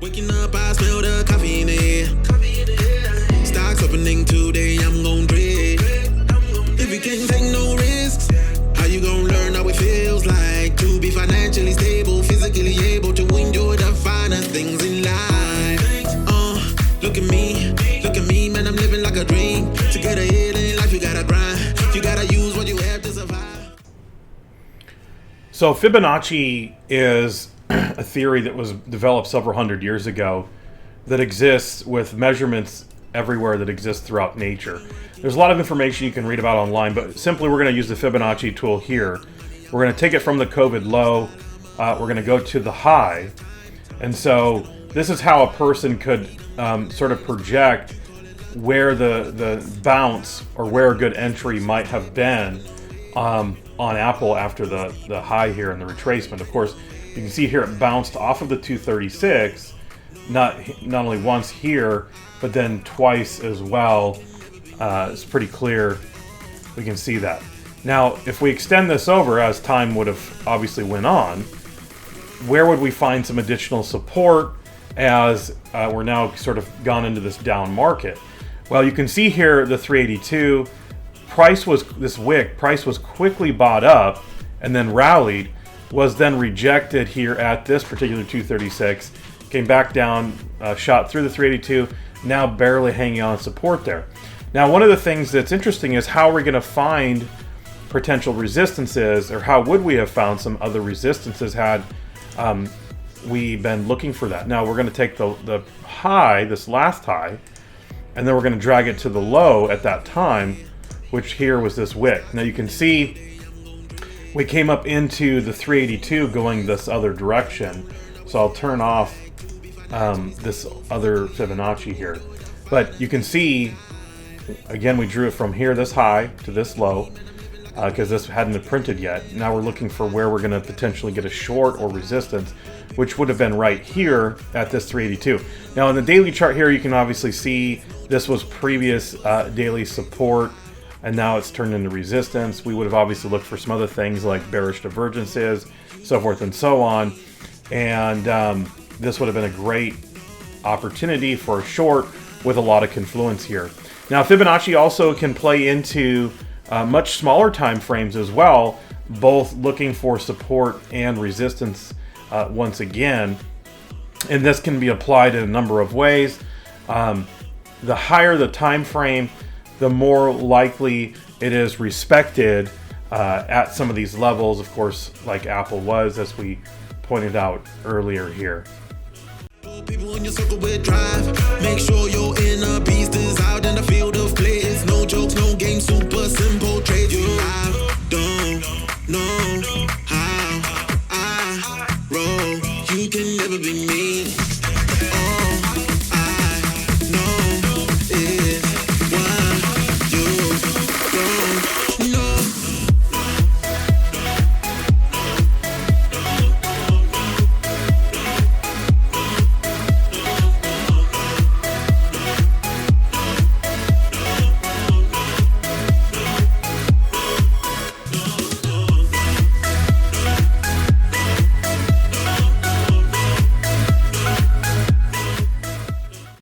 Waking up, I smell the coffee in the air. Stocks opening today, I'm gon' trade. If you can't take no risks, how you gon' learn how it feels like to be financially stable, physically able to enjoy the finer things in life? Look at me, man, I'm living like a dream. To get ahead in life, you gotta grind. You gotta use what you have to survive. So Fibonacci is a theory that was developed several hundred years ago that exists with measurements everywhere that exists throughout nature. There's a lot of information you can read about online, but simply we're going to use the Fibonacci tool here. We're going to take it from the COVID low, we're going to go to the high, and so this is how a person could sort of project where the bounce or where a good entry might have been on Apple after the high here and the retracement. Of course, you can see here it bounced off of the 236, not only once here, but then twice as well. It's pretty clear. We can see that. Now, if we extend this over, as time would have obviously went on, where would we find some additional support as we're now sort of gone into this down market? Well, you can see here the 382 price was price was quickly bought up and then rallied, was then rejected here at this particular 236, came back down, shot through the 382, now barely hanging on support there. Now, one of the things that's interesting is how we're going to find potential resistances, or how would we have found some other resistances had we been looking for that. Now, we're going to take the high, this last high, and then we're going to drag it to the low at that time, which here was this wick. Now, you can see we came up into the 382 going this other direction. So I'll turn off this other Fibonacci here. But you can see, again, we drew it from here, this high, to this low, because this hadn't been printed yet. Now we're looking for where we're going to potentially get a short or resistance, which would have been right here at this 382. Now in the daily chart here, you can obviously see this was previous daily support, and now it's turned into resistance. We would have obviously looked for some other things like bearish divergences, so forth and so on. And this would have been a great opportunity for a short with a lot of confluence here. Now, Fibonacci also can play into much smaller time frames as well, both looking for support and resistance once again. And this can be applied in a number of ways. The higher the time frame, the more likely it is respected at some of these levels, of course, like Apple was, as we pointed out earlier here. People in your circle with drive. Make sure your inner beast is out in the field of play. It's no jokes, no games, super simple trade. You